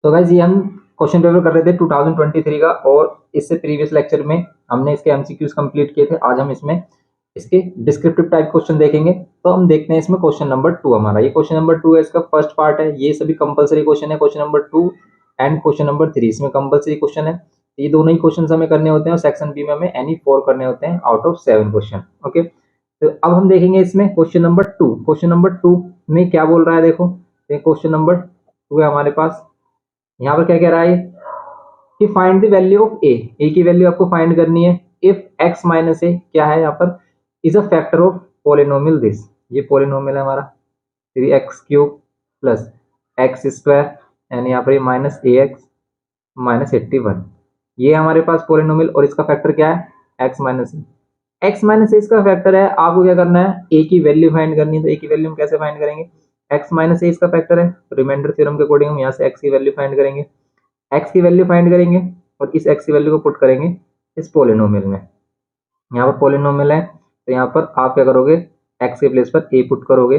तो गाइस ये हम क्वेश्चन पेपर कर रहे थे 2023 का, और इससे प्रीवियस लेक्चर में हमने इसके एमसीक्यूज कंप्लीट किए थे। आज हम इसमें इसके डिस्क्रिप्टिव टाइप क्वेश्चन देखेंगे। तो हम देखते हैं इसमें क्वेश्चन नंबर 2 हमारा, ये क्वेश्चन नंबर 2 है, इसका फर्स्ट पार्ट है। ये सभी कंपलसरी क्वेश्चन है, question number 2 and question number 3 इसमें कंपलसरी क्वेश्चन है। ये दोनों ही क्वेश्चन हमें करने होते हैं और सेक्शन बी में हमें एनी 4 करने होते हैं आउट ऑफ 7 क्वेश्चन। ओके, तो अब हम देखेंगे इसमें क्वेश्चन नंबर 2। क्वेश्चन नंबर 2 में क्या बोल रहा है, देखो क्वेश्चन नंबर 2 है हमारे पास। यहाँ पर क्या कह रहा है कि फाइंड द वैल्यू ऑफ ए की वैल्यू आपको फाइंड करनी है इफ एक्स माइनस ए क्या है यहाँ पर is a factor of polynomial this. ये पॉलिनोमियल है हमारा 3x³ plus x square and यहाँ पर ये माइनस ए एक्स माइनस 81। ये हमारे पास पॉलिनोमियल और इसका फैक्टर क्या है एक्स माइनस ए। एक्स माइनस ए इसका फैक्टर है, आपको क्या करना है ए की वैल्यू फाइंड करनी है। तो ए की वैल्यू हम कैसे फाइंड करेंगे, एक्स माइनस ए इसका फैक्टर है, रिमाइंडर थ्योरम के अकॉर्डिंग हम यहाँ से एक्स की वैल्यू फाइंड करेंगे। एक्स की वैल्यू फाइंड करेंगे और इस एक्स की वैल्यू को पुट करेंगे इस पॉलिनोमियल में। यहाँ पर पॉलिनोमियल है तो यहाँ पर आप क्या करोगे एक्स के प्लेस पर ए पुट करोगे,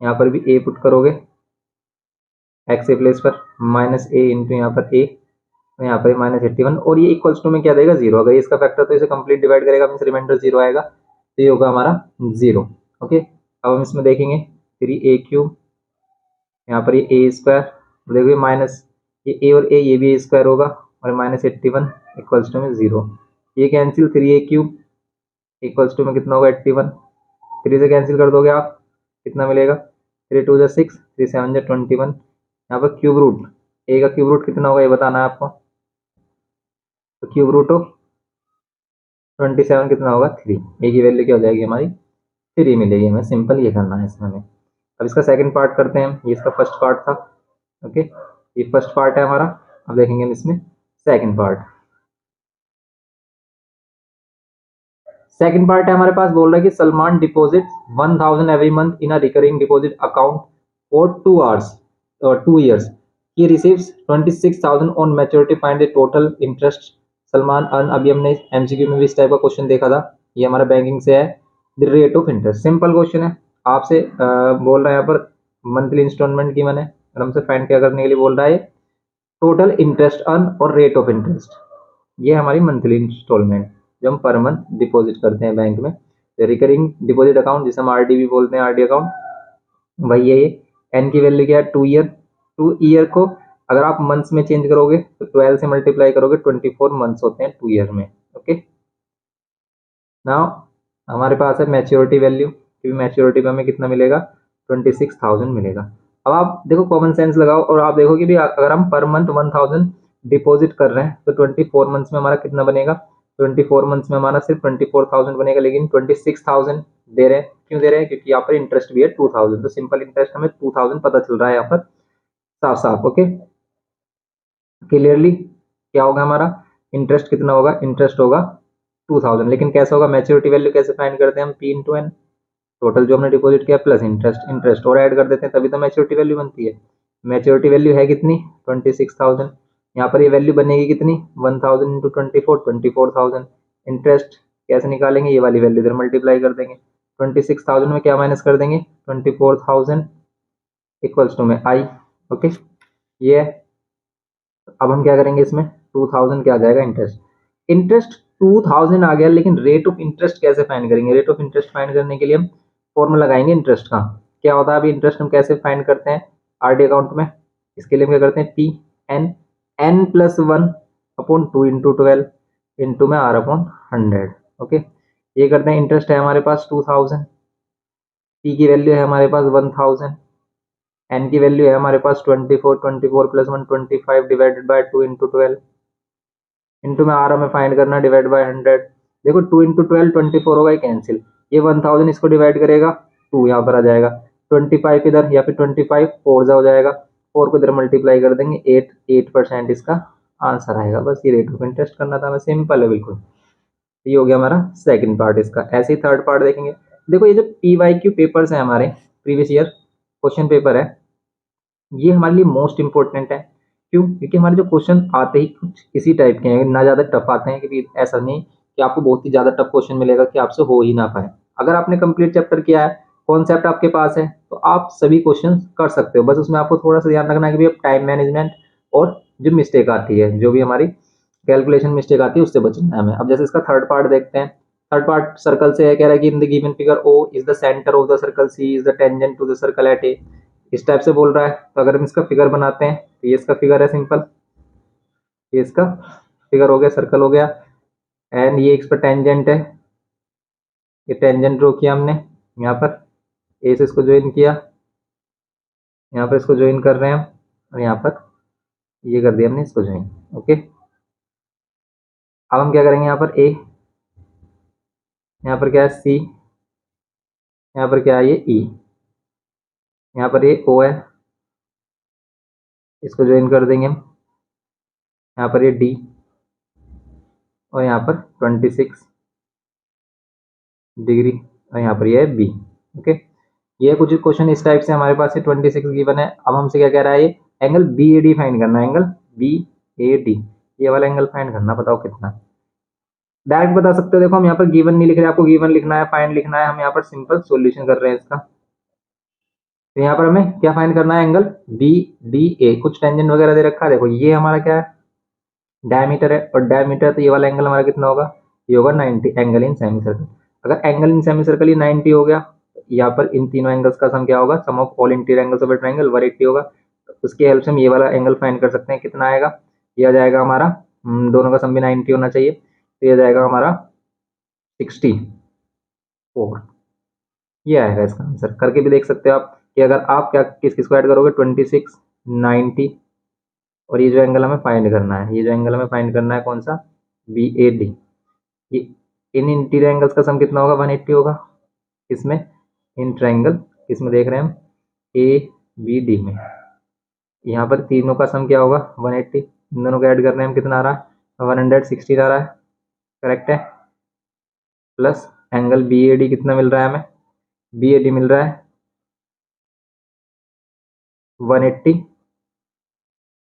यहाँ पर भी ए पुट करोगे एक्स के प्लेस पर माइनस ए इंटू यहाँ पर ए, तो यहाँ पर माइनस 81 और ये इक्वल्स टू में क्या देगा 0। अगर इसका फैक्टर तो इसे कंप्लीट डिवाइड करेगा मीन्स रिमाइंडर 0 आएगा, तो ये होगा हमारा 0। ओके, अब हम इसमें देखेंगे 3a³ यहाँ पर ये ए स्क्वायर, देखिए माइनस ये ए और ए ये भी ए स्क्वायर होगा और माइनस 81 इक्वल्स टू में 0। ये कैंसिल 3a³ इक्वल्स टू में कितना होगा 81, 3 से कैंसिल कर दोगे आप कितना मिलेगा 3 2 6 3 7 21। यहाँ पर क्यूब रूट ए का क्यूब रूट कितना होगा ये बताना है आपको। तो क्यूब रूट ऑफ 27 कितना होगा 3। ए की वैल्यू क्या हो जाएगी हमारी 3 मिलेगी हमें। सिंपल ये करना है इसमें हमें। अब इसका सेकंड पार्ट करते हैं, ये इसका फर्स्ट पार्ट था। ओके, ये फर्स्ट पार्ट है हमारा। अब देखेंगे हम इसमें सेकंड पार्ट। सेकंड पार्ट है हमारे पास, बोल रहा है कि Salman deposit 1000 every month in a recurring deposit account for 2 years। He receives 26,000 on maturity, find the total interest Salman earn. अभी हमने एमसीक्यू में भी इस टाइप का क्वेश्चन देखा था, ये हमारा बैंकिंग से है। The rate of interest simple question है, आपसे बोल रहा है यहाँ पर मंथली इंस्टॉलमेंट की मैंने और हमसे फाइंड क्या करने के लिए बोल रहा है टोटल इंटरेस्ट अर्न और रेट ऑफ इंटरेस्ट। ये हमारी मंथली इंस्टॉलमेंट जो हम पर मंथ डिपॉजिट करते हैं बैंक में। रिकरिंग डिपॉजिट अकाउंट जिसे हम आरडी भी बोलते हैं, आरडी अकाउंट, वही है ये। एन की वैल्यू क्या है 2 ईयर। 2 ईयर को अगर आप मंथ्स में चेंज करोगे तो 12 से मल्टीप्लाई करोगे 24 मंथ्स होते हैं 2 ईयर में। ओके, नाउ हमारे पास है मैच्योरिटी वैल्यू, क्योंकि मैच्योरिटी पे हमें कितना मिलेगा 26,000 मिलेगा। अब आप देखो कॉमन सेंस लगाओ और आप देखो कि भी अगर हम पर मंथ 1000 डिपॉजिट कर रहे हैं तो 24 मंथ्स में हमारा कितना बनेगा, 24 मंथ्स में हमारा सिर्फ 24,000 बनेगा, लेकिन 26,000 दे रहे हैं। क्यों दे रहे हैं, क्योंकि यहाँ पर इंटरेस्ट भी है 2000, तो सिंपल इंटरेस्ट हमें 2000 पता चल रहा है यहाँ पर साफ साफ। ओके, क्लियरली क्या होगा हमारा इंटरेस्ट कितना होगा, इंटरेस्ट होगा 2000। लेकिन कैसे होगा, मैच्योरिटी वैल्यू कैसे फाइंड करते हैं हम, P इंटू एन, टोटल जो हमने डिपॉजिट किया प्लस इंटरेस्ट, इंटरेस्ट और ऐड कर देते हैं तभी तो मैच्योरिटी वैल्यू बनती है। मैच्योरिटी वैल्यू है कितनी 26,000, यहाँ पर ये वैल्यू बनेगी कितनी 1000 इंटू 24,000। इंटरेस्ट कैसे निकालेंगे, ये वाली वैल्यू इधर मल्टीप्लाई कर देंगे, 26,000 में क्या माइनस कर देंगे 24,000 इक्वल्स टू में आई। ओके, ये अब हम क्या करेंगे इसमें 2000 क्या आ जाएगा इंटरेस्ट, इंटरेस्ट 2000 आ गया, लेकिन रेट ऑफ इंटरेस्ट कैसे फाइंड करेंगे। रेट ऑफ इंटरेस्ट फाइंड करने के लिए हम फॉर्मूला लगाएंगे इंटरेस्ट का। क्या होता है अभी इंटरेस्ट हम कैसे फाइंड करते हैं आरडी अकाउंट में, इसके लिए हम क्या करते हैं P N N plus 1 upon 2 into 12 into में आर अपॉन 100। ओके, ये करते हैं, इंटरेस्ट है हमारे पास 2000, पी की वैल्यू है हमारे पास 1000, एन की वैल्यू है हमारे पास 24 plus 1 25 divided by 2 into 12 into में आर हमें फाइंड करना डिवाइड बाय 100। देखो 2 इंटू 12 24 होगा, कैंसिल, ये 1000 इसको डिवाइड करेगा 2 यहाँ पर आ जाएगा, 25 इधर या फिर 25 4 जा हो जाएगा, 4 को इधर मल्टीप्लाई कर देंगे 8% इसका आंसर आएगा। बस ये रेट ऑफ इंटरेस्ट करना था हमें, सिंपल है बिल्कुल। ये हो गया हमारा सेकंड पार्ट इसका। ऐसे ही थर्ड पार्ट देखेंगे। देखो ये जो PYQ पेपर्स हैं हमारे प्रीवियस ईयर क्वेश्चन पेपर है, ये हमारे लिए मोस्ट इंपॉर्टेंट है। क्यों, क्योंकि हमारे जो क्वेश्चन आते ही कुछ इसी टाइप के हैं, ना ज़्यादा टफ आते हैं, क्योंकि ऐसा नहीं कि आपको बहुत ही ज़्यादा टफ क्वेश्चन मिलेगा कि आपसे हो ही ना पाए। अगर आपने कंप्लीट चैप्टर किया है कॉन्सेप्ट आपके पास है तो आप सभी क्वेश्चन कर सकते हो। बस उसमें आपको थोड़ा सा ध्यान रखना है कि भैया टाइम मैनेजमेंट और जो मिस्टेक आती है, जो भी हमारी कैलकुलेशन मिस्टेक आती है उससे बचना है हमें। अब जैसे इसका थर्ड पार्ट देखते हैं। थर्ड पार्ट सर्कल से है, कह रहा है कि in the given figure O is the centre of the circle, C is the tangent to the circle at A। इस टाइप से बोल रहा है। तो अगर हम इसका फिगर बनाते हैं तो ये इसका फिगर है सिंपल, ये इसका फिगर हो गया, सर्कल हो गया, एंड ये इस पर टेंजेंट है, ये टेंजेंट ड्रॉ किया हमने यहाँ पर, ए से इसको ज्वाइन किया, यहाँ पर इसको ज्वाइन कर रहे हैं हम, और यहाँ पर ये कर दिया हमने इसको ज्वाइन। ओके, अब हम क्या करेंगे, यहाँ पर ए, यहाँ पर क्या है सी, यहाँ पर क्या है ये ई, यहाँ पर ये ओ है, इसको ज्वाइन कर देंगे हम, यहाँ पर ये डी, और यहाँ पर 26 डिग्री, और यहाँ पर ये है बी। ओके, ये कुछ क्वेश्चन इस टाइप से हमारे पास है। 26 गिवन है। अब हमसे क्या कह रहा है, ये angle B A D find करना है, एंगल बी ए डी, ये वाला एंगल फाइंड करना, बताओ कितना। डायरेक्ट बता सकते हो, देखो हम यहाँ पर गिवन नहीं लिख रहे, आपको गिवन लिखना है, फाइंड लिखना है, हम यहाँ पर सिंपल सॉल्यूशन कर रहे हैं इसका। तो यहाँ पर हमें क्या फाइंड करना है, एंगल बी डी ए, कुछ टेंजेंट वगैरह दे रखा है। देखो ये हमारा क्या है, डायमीटर है, और डायमीटर तो ये वाला एंगल हमारा कितना होगा, ये होगा 90, एंगल इन सेमी सर्कल। अगर एंगल इन सेमी सर्कल ही 90 हो गया, यहाँ पर इन तीनों एंगल्स का सम क्या होगा, sum of all interior angles of a triangle 180 होगा। तो उसकी हेल्प से हम ये वाला एंगल फाइंड कर सकते हैं, कितना आएगा, ये आ जाएगा हमारा, दोनों का सम भी 90 होना चाहिए, तो ये आ जाएगा हमारा 64। ये आएगा इसका आंसर। करके भी देख सकते हो आप कि अगर आप क्या किस किस को ऐड करोगे, 26, 90, और ये जो एंगल हमें फाइंड करना है, ये जो एंगल हमें फाइंड करना है कौन सा, बी ए डी, ये इन इंटीरियर एंगल्स का सम कितना होगा, 180 होगा। इसमें इन ट्रायंगल, किसमें देख रहे हैं हम, ए बी डी में, यहाँ पर तीनों का सम क्या होगा, 180, इन दोनों को ऐड कर रहे हैं हम, कितना आ रहा है, 116 आ रहा है, करेक्ट है। Plus angle B A D कितना मिल रहा है हमें, बी ए डी मिल रहा है 180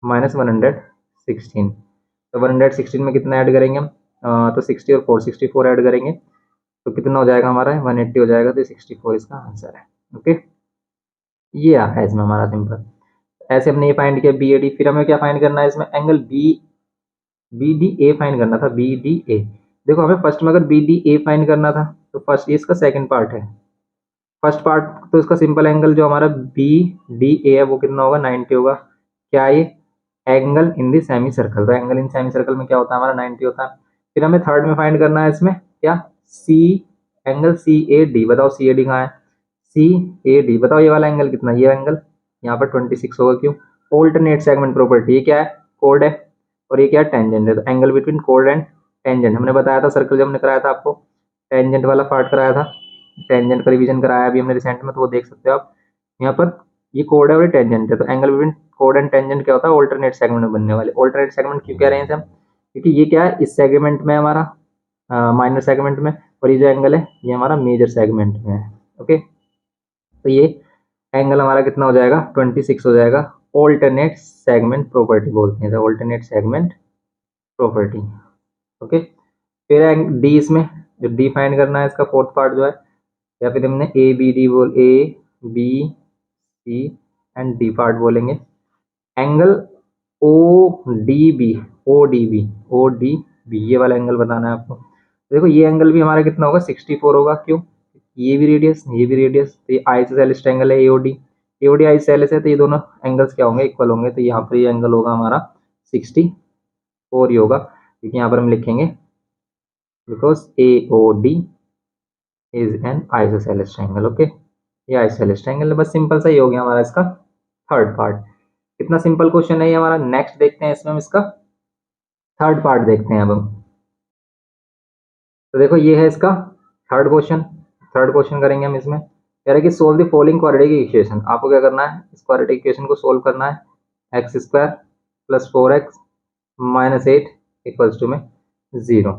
माइनस 116, तो 116 में कितना ऐड करेंगे हम, तो 60 और 4, 64 ऐड करेंगे, तो कितना हो जाएगा हमारा, 180 हो जाएगा, तो 64 इसका आंसर है। ओके, ये आ है इसमें हमारा सिंपल। ऐसे हमने ये फाइंड किया बी ए डी। फिर हमें क्या फाइंड करना है इसमें, angle B B D A find करना था, बी डी ए। देखो हमें फर्स्ट में अगर बी डी ए फाइंड करना था तो फर्स्ट, ये इसका सेकंड पार्ट है। फर्स्ट पार्ट तो इसका सिंपल एंगल जो हमारा बी डी ए है वो कितना होगा, 90 होगा। क्या ये angle in the semi circle, तो एंगल इन सेमी सर्कल में क्या होता है हमारा, 90 होता है। फिर हमें थर्ड में फाइंड करना है इसमें क्या, सी, एंगल सी ए डी, बताओ सी ए डी कहाँ है, सी ए डी, बताओ ये वाला एंगल कितना, ये एंगल यहाँ पर 26 होगा। क्यों, ऑल्टरनेट सेगमेंट प्रॉपर्टी, ये क्या है, कोड है, और ये क्या है, टेंजेंट है। तो angle between code and tangent हमने बताया था, सर्कल जब हमने कराया था आपको, टेंजेंट वाला पार्ट कराया था, टेंजेंट का रिवीजन कराया अभी हमने रिसेंट में, तो वो देख सकते हो आप। यहाँ पर ये कोड है और ये टेंजेंट है, तो angle between code and tangent क्या होता है, ऑल्टरनेट सेगमेंट में बनने वाले। ऑल्टरनेट सेगमेंट क्यों कह रहे हैं इसे हम, क्योंकि ये क्या है, इस सेगमेंट में हमारा माइनर सेगमेंट में, और ये जो एंगल है ये हमारा मेजर सेगमेंट में है। ओके, तो ये एंगल हमारा कितना हो जाएगा, 26 हो जाएगा। ऑल्टरनेट सेगमेंट प्रॉपर्टी बोलते हैं, ऑल्टरनेट सेगमेंट प्रॉपर्टी। ओके, फिर डी, इसमें जो डी फाइंड करना है, इसका फोर्थ पार्ट जो है, या फिर हमने ए बी डी बोल, A B C and D part बोलेंगे। Angle O D B, O D B, O D B, ये वाला एंगल बताना है आपको। देखो ये एंगल भी हमारा कितना होगा, 64 होगा। क्यों, ये भी रेडियस, ये भी रेडियस, तो ये आइसोसेलेस एंगल है एओडी, एओडी आइसोसेलेस है, तो ये दोनों एंगल्स क्या होंगे, इक्वल होंगे। तो यहाँ पर ये एंगल होगा हमारा 64 ही होगा, क्योंकि यहाँ पर हम लिखेंगे because AOD is an isosceles triangle. Okay, ये आइसोसेलेस ट्रायंगल है, बस सिंपल सा ही हो गया हमारा इसका थर्ड पार्ट। कितना सिंपल क्वेश्चन है ये हमारा। नेक्स्ट देखते हैं, इसमें हम इसका थर्ड पार्ट देखते हैं अब हम। तो देखो ये है इसका थर्ड क्वेश्चन। थर्ड क्वेश्चन करेंगे हम इसमें, कह रहे हैं कि solve the following quadratic equation. आपको क्या करना है, इस क्वाड्रेटिक इक्वेशन को सोल्व करना है। x² + 4x - 8 इक्वल्स टू में 0।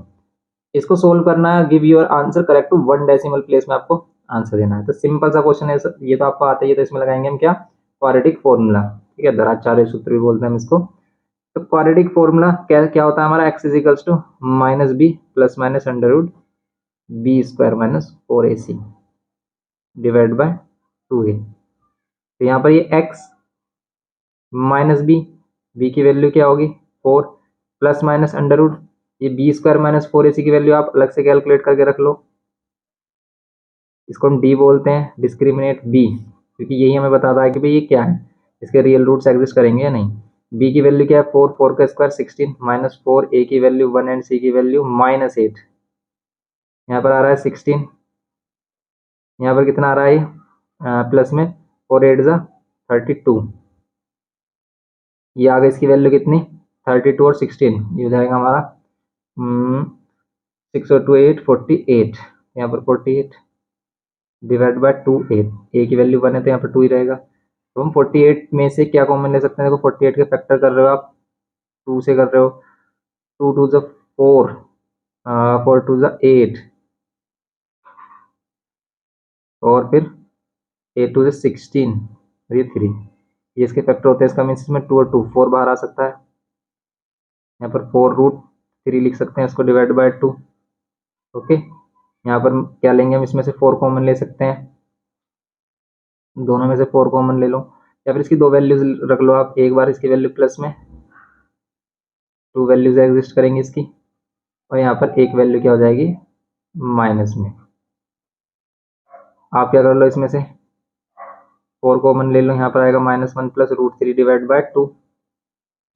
इसको सोल्व करना है, give your answer correct to 1 decimal place में आपको आंसर देना है। तो सिंपल सा क्वेश्चन है, ये तो आपको आता ही है। तो इसमें लगाएंगे हम क्या, क्वाड्रेटिक फॉर्मूला, ठीक है, द्विघात सूत्र भी बोलते हैं हम इसको। तो क्वाड्रेटिक फॉर्मूला क्या क्या होता है हमारा, x = -b ± √b² - 4ac। Divide by 2a। तो यहाँ पर ये x माइनस बी की वैल्यू क्या होगी 4 प्लस माइनस अंडर रूट ये बी स्क्वायर माइनस 4ac की वैल्यू आप अलग से कैलकुलेट करके रख लो। इसको हम डी बोलते हैं, डिस्क्रिमिनेट बी, क्योंकि यही हमें बताता है कि भाई ये क्या है, इसके रियल रूट्स एग्जिस्ट करेंगे या नहीं। बी की वैल्यू क्या है 4 का स्क्वायर 16 माइनस 4 ए की वैल्यू 1 एंड सी की वैल्यू -8। यहाँ पर आ रहा है 16, यहाँ पर कितना आ रहा है प्लस में 4 8 जा 32, ये आ गई इसकी वैल्यू कितनी 32 और 16, ये हो जाएगा हमारा 6 और 2 8 48, यहाँ पर 48 डिवाइड बाय 2 ए की वैल्यू 1 है तो यहाँ पर 2 ही रहेगा। तो हम 48 में से क्या कॉमन ले सकते हैं, देखो 48 के फैक्टर कर रहे हो आप 2 से कर रहे हो, 2 2 जा 4 4 2 जा 8 और फिर 8 2 जा 16 और ये 3, ये इसके फैक्टर होते हैं, इसका मीन्स इसमें 2 और 2 4 बाहर आ सकता है, यहाँ पर 4√3 लिख सकते हैं इसको डिवाइड बाय 2। ओके, यहाँ पर क्या लेंगे हम, इसमें से 4 कॉमन ले सकते हैं, दोनों में से 4 कॉमन ले लो, या फिर इसकी दो वैल्यूज रख लो आप, एक बार इसकी वैल्यू प्लस में, 2 वैल्यूज एग्जिस्ट करेंगी इसकी, और यहाँ पर एक वैल्यू क्या हो जाएगी माइनस में। आप क्या कर लो, इसमें से 4 कॉमन ले लो, यहाँ पर आएगा -1 प्लस √3 डिवाइड बाय 2,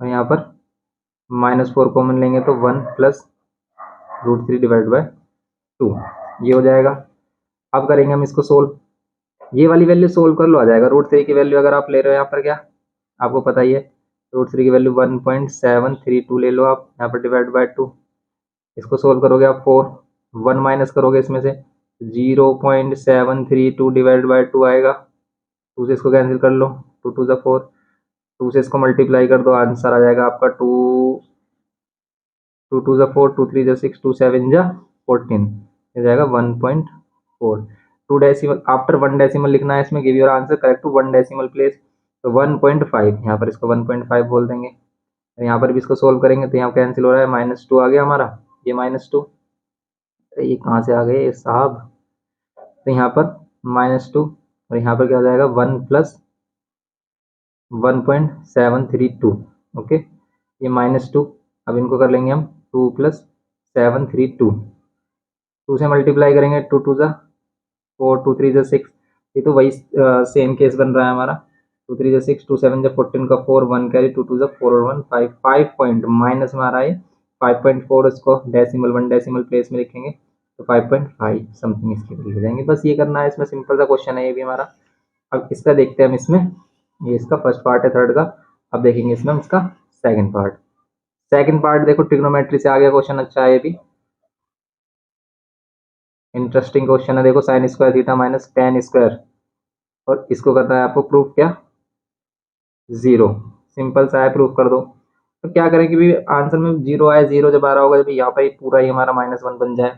और यहाँ पर -4 कॉमन लेंगे तो 1 प्लस √3 डिवाइड बाय 2, ये हो जाएगा। अब करेंगे हम इसको सोल्व, ये वाली वैल्यू सोल्व कर लो, आ जाएगा √3 की वैल्यू अगर आप ले रहे हो यहाँ पर, क्या आपको पता ही है, √3 की वैल्यू 1.732 ले लो आप, यहाँ पर डिवाइड बाय 2, इसको सोल्व करोगे आप 4 1 माइनस करोगे इसमें से 0.732 डिवाइड बाय 2 आएगा, 2 से इसको कैंसिल कर लो, 2 2 जा 4, 2 से इसको मल्टीप्लाई कर दो, आंसर आ जाएगा आपका 2 2 2 जा 4 2 3 जा 6 2 7 जा 14, ये जाएगा 1.4। 2 डेसिमल आफ्टर 1 डेसिमल लिखना है इसमें, give your answer correct to 1 decimal place, तो 1.5, यहाँ पर इसको 1.5 बोल देंगे। यहाँ पर भी इसको सोल्व करेंगे तो यहाँ कैंसिल हो रहा है, -2 आ गया हमारा, ये -2, ये कहाँ से आ गए साहब, तो यहाँ पर -2 और यहाँ पर क्या हो जाएगा 1 प्लस 1.732। ओके, ये -2, अब इनको कर लेंगे हम 2 प्लस 732, 2 से मल्टीप्लाई करेंगे 2 2 जा 4 2 3 जा 6, ये तो वही सेम केस बन रहा है हमारा, 2 3 जा 6 2 7 जा 14 का 4 1 कैरी 2 2 जा 4 और 1 5 5 पॉइंट माइनस में आ रहा है 5.4, इसको डेसिमल 1 डेसिमल प्लेस में लिखेंगे तो 5.5 समथिंग इसकी वैल्यू हो जाएंगे। बस ये करना है, इसमें सिंपल सा क्वेश्चन है ये भी हमारा। अब इसका देखते हैं हम इसमें, ये इसका फर्स्ट पार्ट है थर्ड का, अब देखेंगे इसमें हम इसका सेकंड पार्ट। सेकंड पार्ट देखो ट्रिग्नोमेट्री से आ गया क्वेश्चन, अच्छा है ये भी इंटरेस्टिंग क्वेश्चन है। देखो sin square theta minus tan square, और इसको करना है आपको प्रूफ क्या 0, सिंपल सा है, प्रूफ कर दो। तो क्या करें कि भी आंसर में 0 आए, 0 जब आ रहा होगा जब यहाँ पर पूरा ही हमारा -1 बन जाए,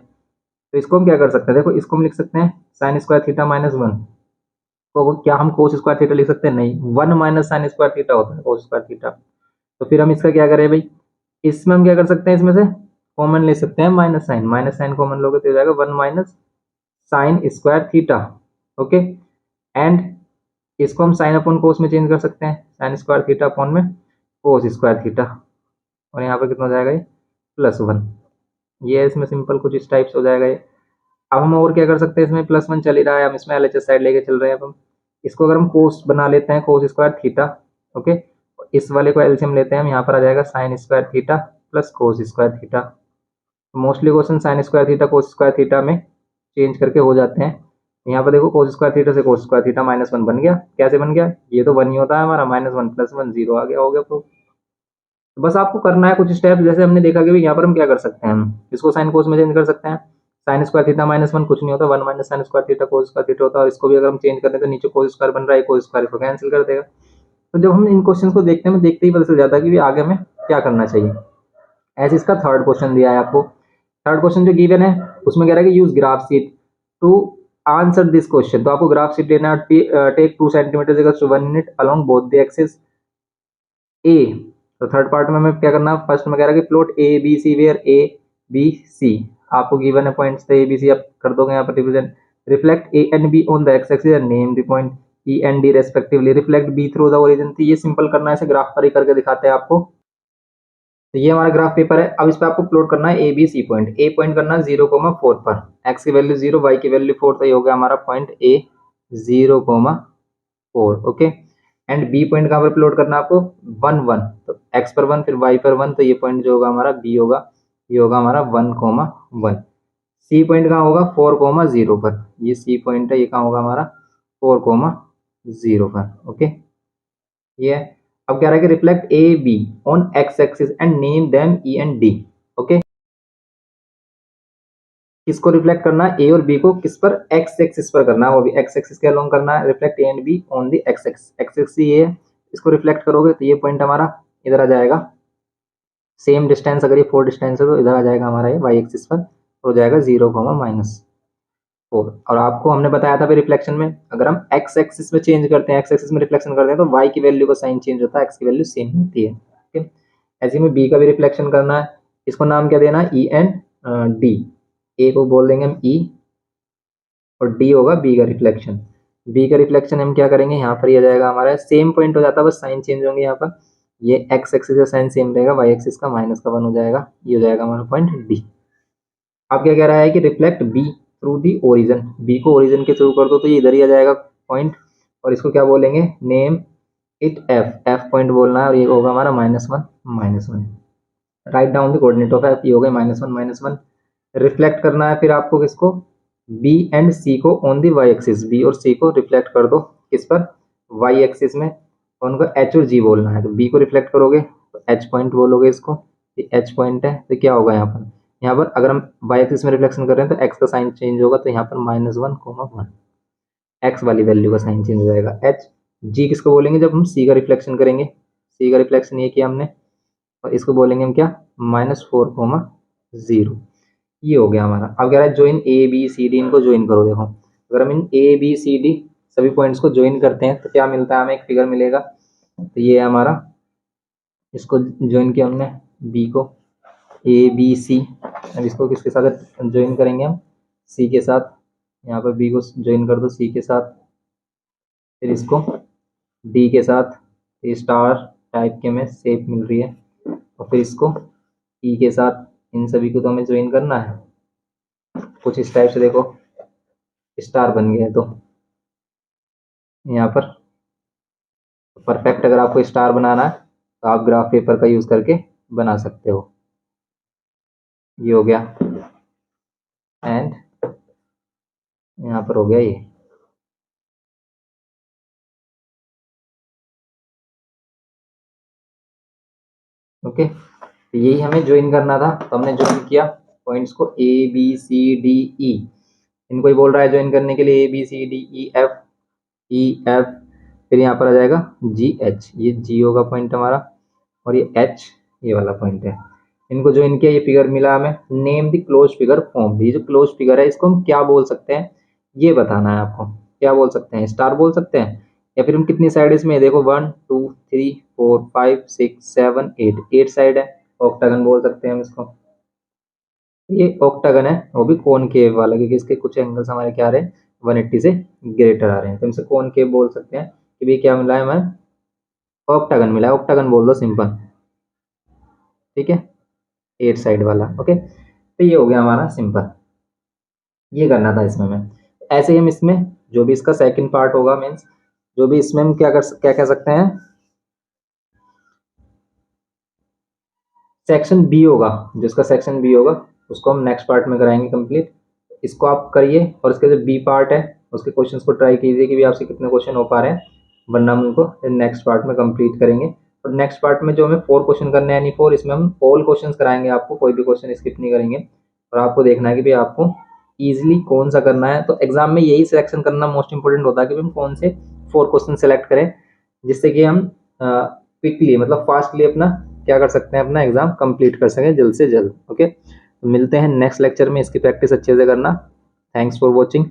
तो इसको हम क्या कर सकते हैं, देखो इसको हम लिख सकते हैं sin स्क्वायर थीटा -1, तो क्या हम कोस स्क्वायर थीटा लिख सकते हैं, नहीं, 1 माइनस साइन स्क्वायर थीटा होता है कोस स्क्वायर थीटा। तो फिर हम इसका क्या करें भाई, इसमें हम क्या कर सकते हैं, इसमें से कॉमन ले सकते हैं माइनस साइन कॉमन लोगे तो हो जाएगा 1 minus sine square theta. Okay, and इसको हम साइन अपॉन कोस में चेंज कर सकते हैं, साइन स्क्वायर थीटा अपॉन में कोस स्क्वायर थीटा, और यहाँ पर कितना हो जाएगा ये +1, ये इसमें सिंपल कुछ इस टाइप से हो जाएगा ये। अब हम और क्या कर सकते हैं, इसमें +1 चल ही रहा है, हम इसमें LHS साइड लेके चल रहे हैं, अब हम इसको अगर हम कोस बना लेते हैं कोस स्क्वायर थीटा, ओके, इस वाले को एलसीएम लेते हैं हम, यहाँ पर आ जाएगा sine square theta plus cos square theta. Mostly question sine square theta cos square theta में चेंज करके हो जाते हैं। यहाँ पर देखो कोस स्क्वायर थीटा से कोस स्क्वायर थीटा -1 बन गया, कैसे बन गया, ये तो 1 ही होता है हमारा, -1 + 1 0 आ गया, हो गया प्रूफ। तो बस आपको करना है कुछ स्टेप, जैसे हमने देखा कि यहाँ पर हम क्या कर सकते हैं, हम इसको साइन कोस में चेंज कर सकते हैं, साइन स्क्वायर थीटा -1 कुछ नहीं होता, 1 minus sine square theta cos square theta होता है, और इसको भी अगर हम चेंज करें तो नीचे कोस स्क्वायर बन रहा है, कोस स्क्वायर इसको कैंसिल कर देगा। तो जब हम इन क्वेश्चन को देखते हैं, हमें देखते ही पता चल जाता है कि आगे हमें क्या करना चाहिए। ऐसे इसका थर्ड क्वेश्चन दिया है आपको, थर्ड क्वेश्चन जो गिवन है उसमें कह रहा है कि use graph sheet to answer this question. तो आपको ग्राफ शीट लेना, take 2 centimetre 1 unit along both the axis a. तो थर्ड पार्ट में हमें क्या करना, फर्स्ट में कह रहा है कि plot A B C where A B C, आपको गिवन है पॉइंट्स, तो ए बी सी आप कर दोगे यहाँ पर represent, reflect A and be on the x axis and name the point E and D respectively, reflect B through the origin. तो ये सिंपल करना है, ऐसे ग्राफ पर ही करके दिखाते हैं आपको। तो ये हमारा ग्राफ पेपर है। अब इस पर आपको प्लॉट करना है A B C point. A point करना है 0,4 पर, एक्स की वैल्यू 0, वाई की वैल्यू 4, तो ये हो गया हमारा point A 0,4। Okay, and B point कहाँ पर प्लॉट करना है आपको, 1 1, तो एक्स पर 1 फिर वाई पर 1, तो ये पॉइंट जो होगा हमारा बी होगा, ये होगा हमारा 1,1। सी पॉइंट कहाँ होगा 4,0 पर, ये सी पॉइंट है, ये कहाँ होगा हमारा 4,0 पर। ओके, ये है। अब कह रहा है कि reflect A be on x axis and name them E and D. Okay, किसको रिफ्लेक्ट करना है, ए और बी को, किस पर, एक्स एक्सिस पर करना है, वो भी एक्स एक्सिस के अलोंग करना है। Reflect A and be on the x axis, x axis ये है, इसको रिफ्लेक्ट करोगे तो ये पॉइंट हमारा इधर आ जाएगा। सेम डिस्टेंस, अगर ये 4 डिस्टेंस है तो इधर आ जाएगा हमारा ये वाई एक्सिस पर, हो जाएगा 0,-4। और आपको हमने बताया था रिफ्लेक्शन में, अगर हम एक्स एक्सिस में चेंज करते हैं, एक्स एक्सिस में रिफ्लेक्शन करते हैं, तो वाई की वैल्यू का साइन चेंज होता है, एक्स की वैल्यू सेम होती है। ठीक है, ऐसे में बी का भी रिफ्लेक्शन करना है, इसको नाम क्या देना है, ई एंड डी। ए को बोल देंगे हम ई, और डी होगा बी का रिफ्लेक्शन। बी का रिफ्लेक्शन हम क्या करेंगे, यहाँ पर ही आ जाएगा हमारा, सेम पॉइंट हो जाता है, बस साइन चेंज होंगे यहाँ पर। ये एक्स एक्सिस का साइन सेम रहेगा, वाई एक्सिस का -1 हो जाएगा, ये हो जाएगा हमारा पॉइंट डी। अब क्या कह रहा है कि reflect B through the origin, B को ओरिजन के थ्रू कर दो तो ये इधर ही आ जाएगा पॉइंट, और इसको क्या बोलेंगे, name it F, F point बोलना है, और ये होगा हमारा -1। Write down the coordinate of F, ये हो गए -1। रिफ्लेक्ट करना है फिर आपको किसको, बी एंड सी को on the Y axis, B और सी को रिफ्लेक्ट कर दो किस पर, वाई एक्सिस में, और उनको एच और जी बोलना है। तो बी को रिफ्लेक्ट करोगे तो एच पॉइंट बोलोगे इसको, ये एच पॉइंट है, तो क्या होगा यहाँ पर अगर हम वाई एक्सिस में रिफ्लेक्शन कर रहे हैं तो एक्स का साइन चेंज होगा, तो यहाँ पर -1,1, एक्स वाली वैल्यू का साइन चेंज हो जाएगा। एच जी किसको बोलेंगे, जब हम सी का रिफ्लेक्शन करेंगे, सी का रिफ्लेक्शन ये किया हमने, और इसको बोलेंगे हम क्या, -4,0। ये हो गया हमारा। अब कह रहा है join A B C D, इनको ज्वाइन करो। देखो अगर हम इन ए बी सी डी सभी पॉइंट्स को ज्वाइन करते हैं तो क्या मिलता है, हमें एक फिगर मिलेगा। तो ये है हमारा, इसको ज्वाइन किया हमने बी को, ए बी सी। अब इसको किसके साथ ज्वाइन करेंगे हम, सी के साथ। यहाँ पर बी को ज्वाइन कर दो सी के साथ, फिर इसको डी के साथ, ये स्टार टाइप के में शेप मिल रही है, और फिर इसको ई के साथ। इन सभी को तो हमें ज्वाइन करना है कुछ इस टाइप से, देखो स्टार बन गया है। तो यहाँ पर परफेक्ट, अगर आपको स्टार बनाना है तो आप ग्राफ पेपर का यूज करके बना सकते हो। ये हो गया, एंड यहाँ पर हो गया ये। ओके, तो यही हमें ज्वाइन करना था, तो हमने ज्वाइन किया पॉइंट्स को ए बी सी डी ई। इनको ही बोल रहा है ज्वाइन करने के लिए, A B C D E F, फिर यहाँ पर आ जाएगा जी एच, ये जी होगा पॉइंट हमारा, और ये एच ये वाला पॉइंट है। इनको ज्वाइन किया, ये फिगर मिला हमें। Name the close figure form, ये जो क्लोज फिगर है इसको हम क्या बोल सकते हैं, ये बताना है आपको। क्या बोल सकते हैं, स्टार बोल सकते हैं, या फिर हम कितनी साइड इसमें, देखो 1 2 3 4 5 6 7 8 साइड है, ऑक्टागन बोल सकते हैं हम इसको। ये ऑक्टागन है, वो भी कॉनकेव वाला, क्योंकि इसके कुछ एंगल्स हमारे क्या आ रहे हैं, 180 से ग्रेटर आ रहे हैं, तो इनसे कॉनकेव बोल सकते हैं। कि भी क्या मिला है हमें, ऑक्टागन मिला है, ऑक्टागन बोल दो सिंपल। ठीक है, 8 साइड वाला। ओके, तो ये हो गया हमारा सिंपल, ये करना था इसमें मैं। ऐसे ही हम इसमें जो भी इसका सेकंड पार्ट होगा, मीन्स जो भी इसमें हम क्या कह सकते हैं, सेक्शन बी होगा, जिसका सेक्शन बी होगा उसको हम नेक्स्ट पार्ट में कराएंगे कंप्लीट। इसको आप करिए, और इसके जो बी पार्ट है उसके क्वेश्चंस को ट्राई कीजिए कि भी आपसे कितने क्वेश्चन हो पा रहे हैं, वरना हम उनको नेक्स्ट पार्ट में कंप्लीट करेंगे। और नेक्स्ट पार्ट में जो हमें 4 क्वेश्चन करने हैं, यानी 4, इसमें हम ऑल क्वेश्चंस कराएंगे आपको, कोई भी क्वेश्चन स्किप नहीं करेंगे। और आपको देखना है कि भी आपको ईजिली कौन सा करना है। तो एग्जाम में यही सिलेक्शन करना मोस्ट इंपॉर्टेंट होता है कि हम कौन से 4 क्वेश्चन सेलेक्ट करें, जिससे कि हम क्विकली मतलब फास्टली अपना क्या कर सकते हैं, अपना एग्जाम कंप्लीट कर सकें जल्द से जल्द। ओके, तो मिलते हैं नेक्स्ट लेक्चर में, इसकी प्रैक्टिस अच्छे से करना। Thanks for watching.